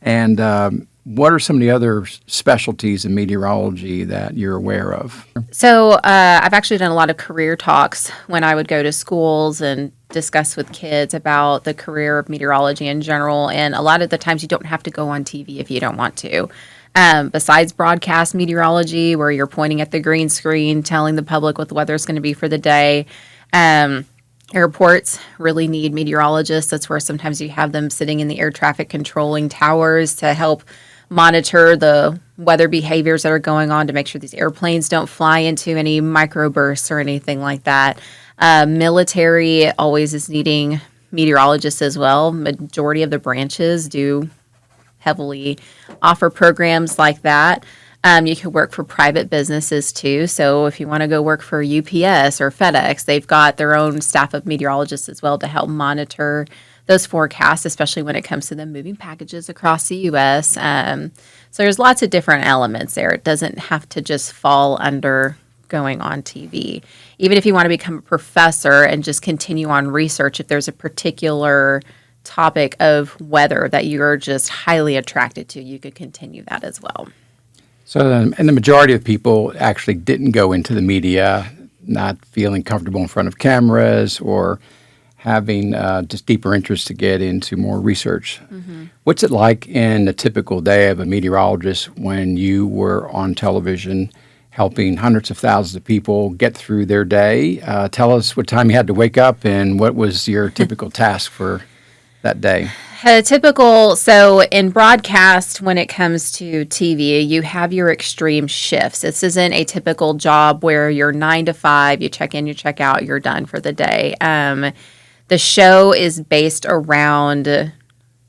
And what are some of the other specialties in meteorology that you're aware of? So I've actually done a lot of career talks when I would go to schools and discuss with kids about the career of meteorology in general. And a lot of the times you don't have to go on TV if you don't want to. Besides broadcast meteorology, where you're pointing at the green screen, telling the public what the weather is going to be for the day, airports really need meteorologists. That's where sometimes you have them sitting in the air traffic controlling towers to help monitor the weather behaviors that are going on to make sure these airplanes don't fly into any microbursts or anything like that. Military always is needing meteorologists as well. Majority of the branches do heavily offer programs like that. You can work for private businesses too. So if you want to go work for UPS or FedEx, they've got their own staff of meteorologists as well to help monitor those forecasts, especially when it comes to them moving packages across the U.S. So there's lots of different elements there. It doesn't have to just fall under going on TV. Even if you want to become a professor and just continue on research, if there's a particular topic of weather that you're just highly attracted to, you could continue that as well. So, and the majority of people actually didn't go into the media, not feeling comfortable in front of cameras or having just deeper interest to get into more research. Mm-hmm. What's it like in a typical day of a meteorologist when you were on television helping hundreds of thousands of people get through their day? Tell us what time you had to wake up and what was your typical task for that day? So in broadcast, when it comes to TV, you have your extreme shifts. This isn't a typical job where you're 9 to 5, you check in, you check out, you're done for the day. The show is based around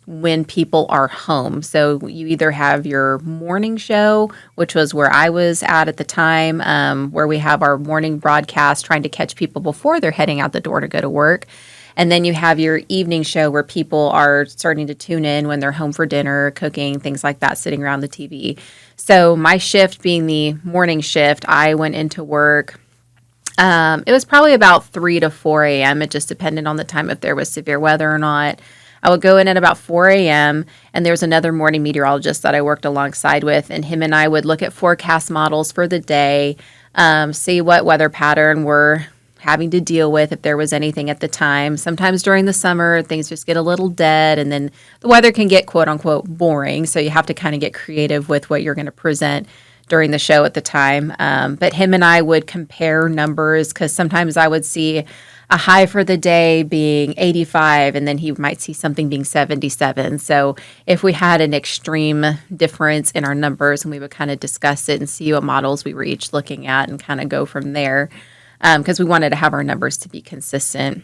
when people are home. So you either have your morning show, which was where I was at the time, where we have our morning broadcast trying to catch people before they're heading out the door to go to work. And then you have your evening show where people are starting to tune in when they're home for dinner, cooking, things like that, sitting around the TV. So my shift being the morning shift, I went into work. It was probably about 3 to 4 a.m. It just depended on the time if there was severe weather or not. I would go in at about 4 a.m. and there was another morning meteorologist that I worked alongside with, and him and I would look at forecast models for the day, see what weather pattern we're having to deal with if there was anything at the time. Sometimes during the summer, things just get a little dead, and then the weather can get quote-unquote boring, so you have to kind of get creative with what you're going to present during the show at the time. But him and I would compare numbers because sometimes I would see a high for the day being 85, and then he might see something being 77. So if we had an extreme difference in our numbers, and we would kind of discuss it and see what models we were each looking at and kind of go from there, because we wanted to have our numbers to be consistent.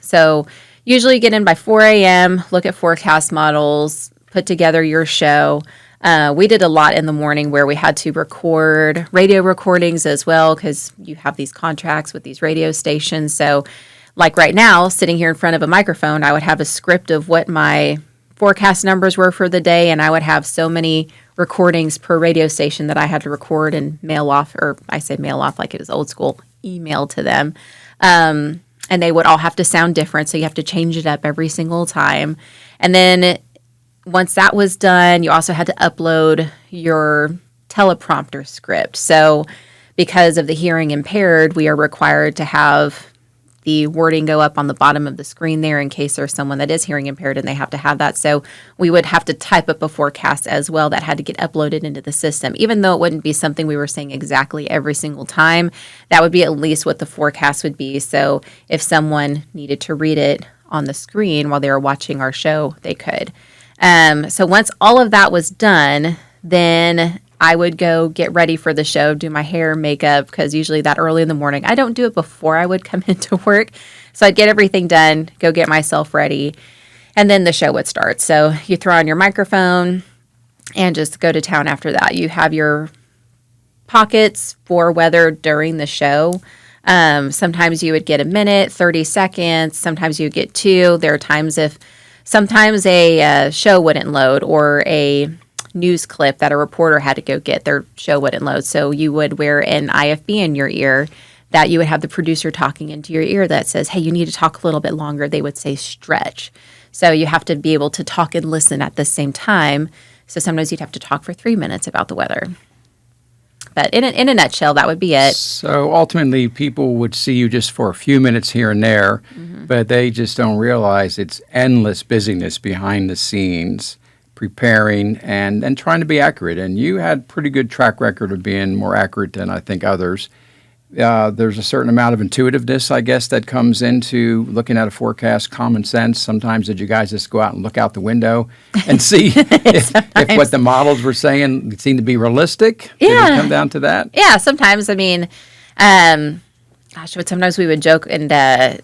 So usually get in by 4 a.m., look at forecast models, put together your show. We did a lot in the morning where we had to record radio recordings as well because you have these contracts with these radio stations. So, like right now, sitting here in front of a microphone, I would have a script of what my forecast numbers were for the day, and I would have so many recordings per radio station that I had to record and mail off, or I say mail off like it was old school, email to them. And they would all have to sound different, so you have to change it up every single time. And then once that was done, you also had to upload your teleprompter script. So because of the hearing impaired, we are required to have the wording go up on the bottom of the screen there in case there's someone that is hearing impaired and they have to have that. So we would have to type up a forecast as well that had to get uploaded into the system. Even though it wouldn't be something we were saying exactly every single time, that would be at least what the forecast would be. So if someone needed to read it on the screen while they were watching our show, they could. So once all of that was done, then I would go get ready for the show, do my hair, makeup, because usually that early in the morning, I don't do it before I would come into work. So I'd get everything done, go get myself ready, and then the show would start. So you throw on your microphone and just go to town after that. You have your pockets for weather during the show. Sometimes you would get a minute, 30 seconds. Sometimes you would get 2. There are times sometimes a show wouldn't load or a news clip that a reporter had to go get, their show wouldn't load. So you would wear an IFB in your ear that you would have the producer talking into your ear that says, hey, you need to talk a little bit longer. They would say stretch. So you have to be able to talk and listen at the same time. So sometimes you'd have to talk for 3 minutes about the weather. But in a nutshell, that would be it. So ultimately, people would see you just for a few minutes here and there, but they just don't realize it's endless busyness behind the scenes, preparing and trying to be accurate. And you had pretty good track record of being more accurate than I think others. There's a certain amount of intuitiveness, I guess, that comes into looking at a forecast, common sense. Sometimes did you guys just go out and look out the window and see if what the models were saying seemed to be realistic? Yeah. Did it come down to that? Yeah, sometimes. I mean, but sometimes we would joke and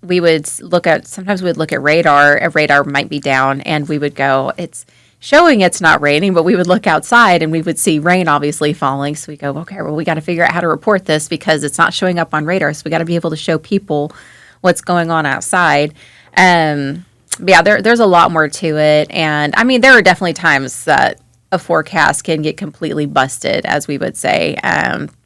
we would look at radar. A radar might be down, and we would go, it's showing it's not raining, but we would look outside and we would see rain obviously falling. So we go, okay, well, we got to figure out how to report this because it's not showing up on radar. So we got to be able to show people what's going on outside. But yeah, there's a lot more to it. And I mean, there are definitely times that a forecast can get completely busted, as we would say.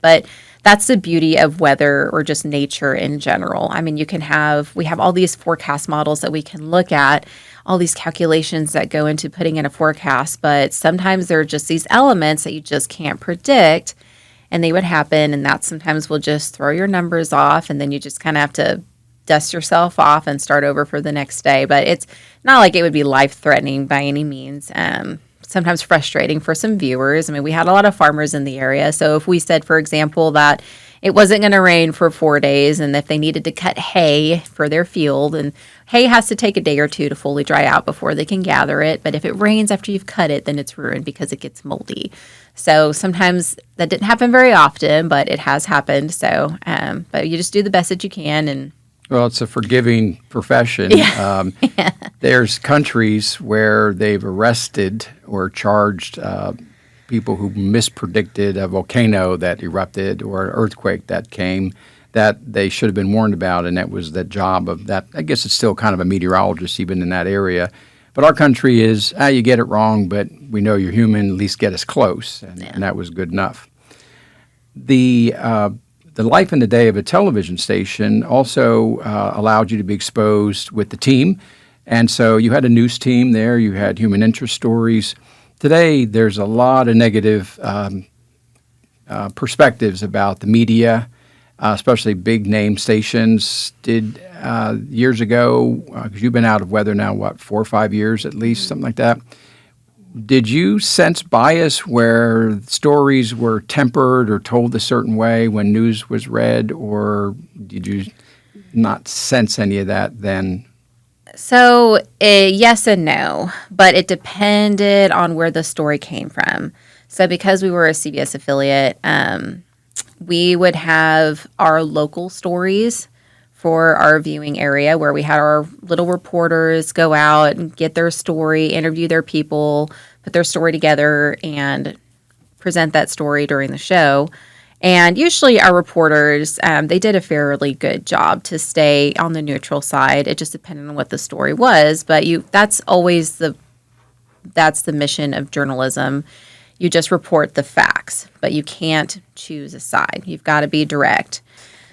But that's the beauty of weather or just nature in general. I mean, we have all these forecast models that we can look at, all these calculations that go into putting in a forecast, but sometimes there are just these elements that you just can't predict, and they would happen, and that sometimes will just throw your numbers off, and then you just kind of have to dust yourself off and start over for the next day. But it's not like it would be life-threatening by any means. Sometimes frustrating for some viewers. I mean, we had a lot of farmers in the area. So if we said, for example, that it wasn't going to rain for 4 days, and if they needed to cut hay for their field, and hay has to take a day or 2 to fully dry out before they can gather it. But if it rains after you've cut it, then it's ruined because it gets moldy. So sometimes that didn't happen very often, but it has happened. So, but you just do the best that you can. And well, it's a forgiving profession. Yeah. There's countries where they've arrested or charged people who mispredicted a volcano that erupted or an earthquake that came that they should have been warned about, and that was the job of that. I guess it's still kind of a meteorologist even in that area. But our country is, you get it wrong, but we know you're human, at least get us close, and that was good enough. The life and the day of a television station also allowed you to be exposed with the team. And so you had a news team there. You had human interest stories. Today, there's a lot of negative perspectives about the media, especially big-name stations. Did years ago, because you've been out of weather now, 4 or 5 years at least, something like that. Did you sense bias where stories were tempered or told a certain way when news was read, or did you not sense any of that then? So yes and no, but it depended on where the story came from. So because we were a CBS affiliate, we would have our local stories for our viewing area where we had our little reporters go out and get their story, interview their people, put their story together and present that story during the show. And usually our reporters, they did a fairly good job to stay on the neutral side. It just depended on what the story was, but that's the mission of journalism. You just report the facts, but you can't choose a side. You've got to be direct.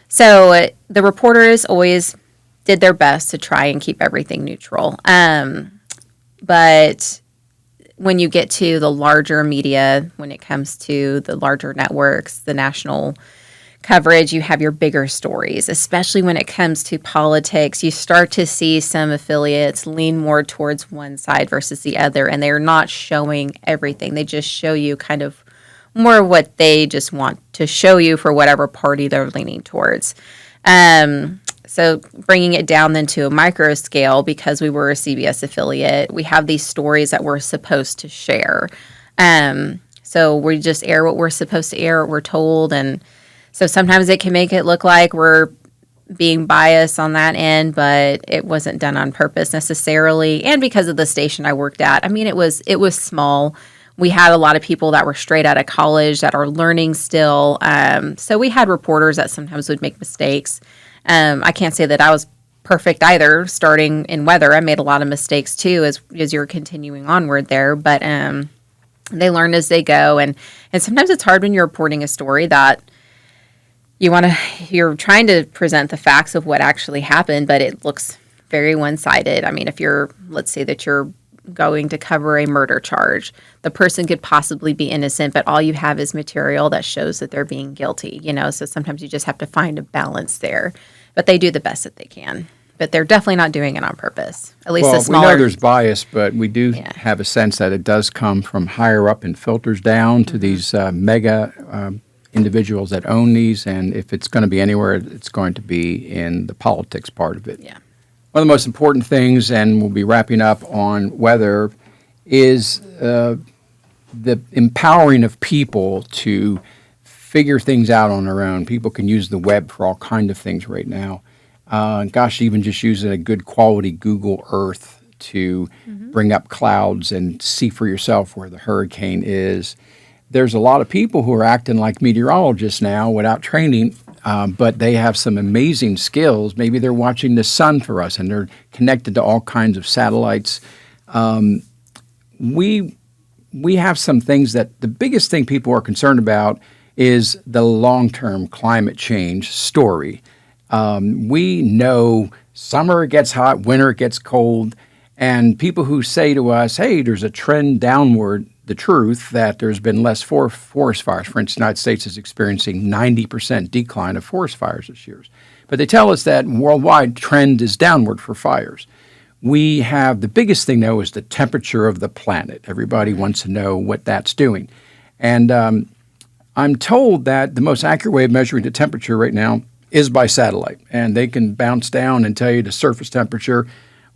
So the reporters always did their best to try and keep everything neutral. But when you get to the larger media, when it comes to the larger networks, the national coverage, you have your bigger stories, especially when it comes to politics. You start to see some affiliates lean more towards one side versus the other, and they're not showing everything. They just show you kind of more of what they just want to show you for whatever party they're leaning towards. So bringing it down then to a micro scale, because we were a CBS affiliate, we have these stories that we're supposed to share. So we just air what we're supposed to air, what we're told, and so sometimes it can make it look like we're being biased on that end, but it wasn't done on purpose necessarily. And because of the station I worked at, I mean, it was small. We had a lot of people that were straight out of college that are learning still. So we had reporters that sometimes would make mistakes. I can't say that I was perfect either. Starting in weather, I made a lot of mistakes too as you're continuing onward there. But they learn as they go, and sometimes it's hard when you're reporting a story that you're trying to present the facts of what actually happened, but it looks very one-sided. I mean, let's say that you're going to cover a murder charge, the person could possibly be innocent, but all you have is material that shows that they're being guilty, so sometimes you just have to find a balance there. But they do the best that they can. But they're definitely not doing it on purpose. At least the smaller. We know there's bias, but we do have a sense that it does come from higher up and filters down to these mega individuals that own these. And if it's going to be anywhere, it's going to be in the politics part of it. Yeah. One of the most important things, and we'll be wrapping up on weather, is the empowering of people to figure things out on their own. People can use the web for all kinds of things right now. Even just using a good quality Google Earth to bring up clouds and see for yourself where the hurricane is. There's a lot of people who are acting like meteorologists now without training, but they have some amazing skills. Maybe they're watching the sun for us and they're connected to all kinds of satellites. We have some things that the biggest thing people are concerned about is the long-term climate change story. We know summer it gets hot, winter it gets cold, and people who say to us, hey, there's a trend downward, the truth that there's been less forest fires. For instance, the United States is experiencing 90% decline of forest fires this year. But they tell us that worldwide trend is downward for fires. We have the biggest thing, though, is the temperature of the planet. Everybody wants to know what that's doing. And I'm told that the most accurate way of measuring the temperature right now is by satellite. And they can bounce down and tell you the surface temperature,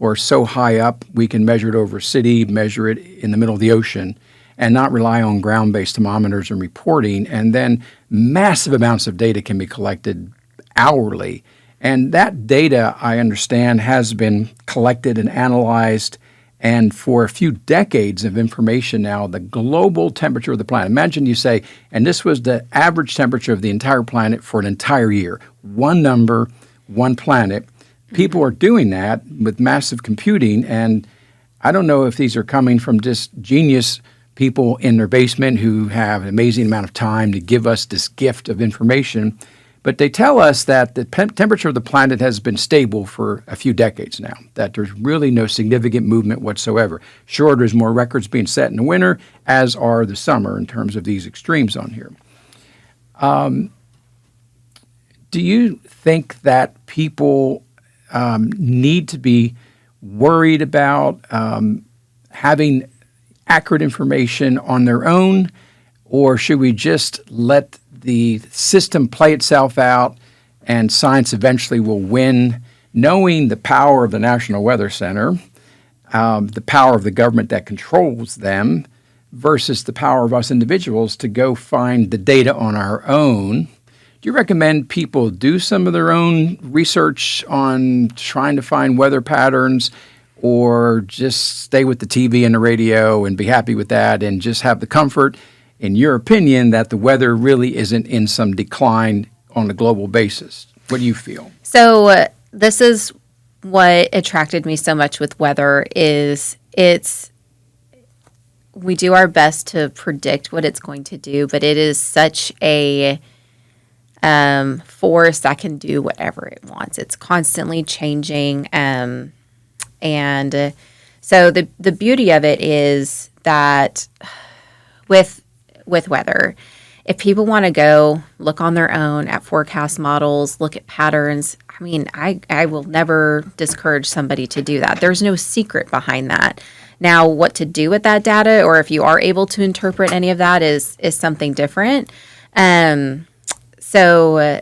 or so high up we can measure it over a city, measure it in the middle of the ocean, and not rely on ground-based thermometers and reporting. And then massive amounts of data can be collected hourly. And that data, I understand, has been collected and analyzed. And for a few decades of information now, the global temperature of the planet. Imagine you say, and this was the average temperature of the entire planet for an entire year. One number, one planet. People are doing that with massive computing. And I don't know if these are coming from just genius people in their basement who have an amazing amount of time to give us this gift of information. But they tell us that the temperature of the planet has been stable for a few decades now, that there's really no significant movement whatsoever. Sure, there's more records being set in the winter, as are the summer in terms of these extremes on here. Do you think that people need to be worried about having accurate information on their own, or should we just let the system play itself out and science eventually will win, knowing the power of the National Weather Center, the power of the government that controls them, versus the power of us individuals to go find the data on our own? Do you recommend people do some of their own research on trying to find weather patterns, or just stay with the TV and the radio and be happy with that and just have the comfort, in your opinion, that the weather really isn't in some decline on a global basis? What do you feel? So this is what attracted me so much with weather is we do our best to predict what it's going to do, but it is such a force that can do whatever it wants. It's constantly changing. And so the beauty of it is that with weather, if people want to go look on their own at forecast models, look at patterns, I mean, I will never discourage somebody to do that. There's no secret behind that. Now, what to do with that data, or if you are able to interpret any of that, is something different. So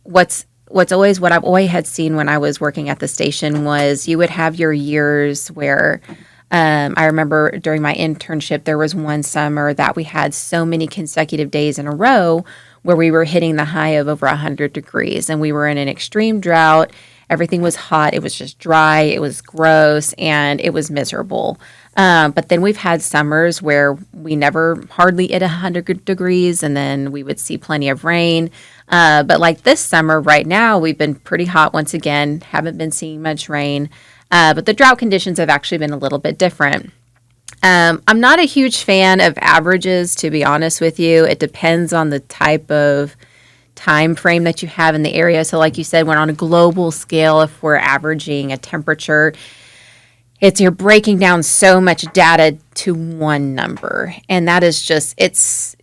what I've always had seen when I was working at the station was you would have your years where I remember during my internship, there was one summer that we had so many consecutive days in a row where we were hitting the high of over 100 degrees, and we were in an extreme drought. Everything was hot. It was just dry. It was gross, and it was miserable. But then we've had summers where we never hardly hit 100 degrees, and then we would see plenty of rain. But like this summer right now, we've been pretty hot once again, haven't been seeing much rain. But the drought conditions have actually been a little bit different. I'm not a huge fan of averages, to be honest with you. It depends on the type of time frame that you have in the area. So like you said, when on a global scale, if we're averaging a temperature, you're breaking down so much data to one number. And that is just, it's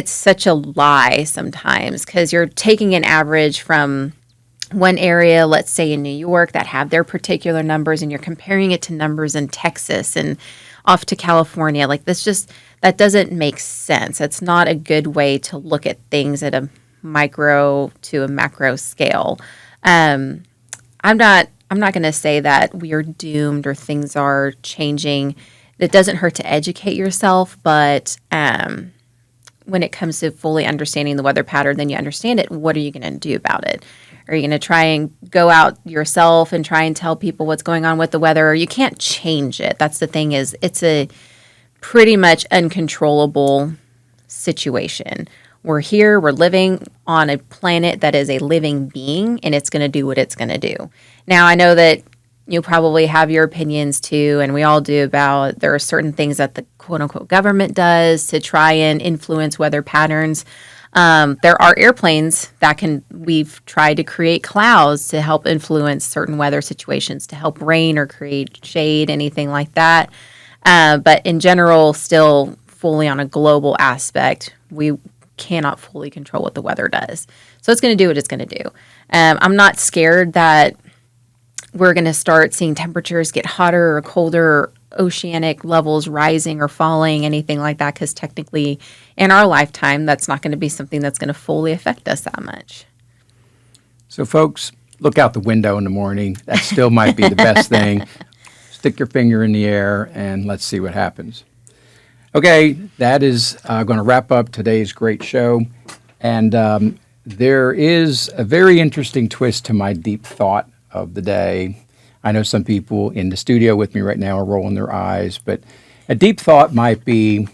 such a lie sometimes, because you're taking an average from one area, let's say in New York, that have their particular numbers, and you're comparing it to numbers in Texas and off to California. Like that doesn't make sense. It's not a good way to look at things at a micro to a macro scale. I'm not going to say that we are doomed or things are changing. It doesn't hurt to educate yourself, but when it comes to fully understanding the weather pattern, then you understand it. What are you going to do about it? Are you going to try and go out yourself and try and tell people what's going on with the weather? Or you can't change it. That's the thing, is it's a pretty much uncontrollable situation. We're here, we're living on a planet that is a living being, and it's going to do what it's going to do. Now, I know that you probably have your opinions too, and we all do, about there are certain things that the quote-unquote government does to try and influence weather patterns. There are airplanes we've tried to create clouds to help influence certain weather situations, to help rain or create shade, anything like that. But in general, still fully on a global aspect, we cannot fully control what the weather does. So it's going to do what it's going to do. I'm not scared that we're going to start seeing temperatures get hotter or colder, or oceanic levels rising or falling, anything like that, because technically in our lifetime, that's not going to be something that's going to fully affect us that much. So folks, look out the window in the morning. That still might be the best thing. Stick your finger in the air and let's see what happens. Okay, that is going to wrap up today's great show. And there is a very interesting twist to my deep thought of the day. I know some people in the studio with me right now are rolling their eyes, but a deep thought might be,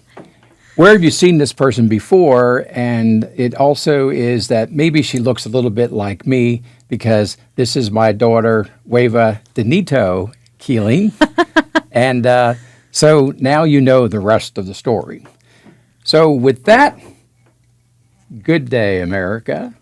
where have you seen this person before? And it also is that maybe she looks a little bit like me, because this is my daughter, Wava Keeling. And so now you know the rest of the story. So with that, good day, America.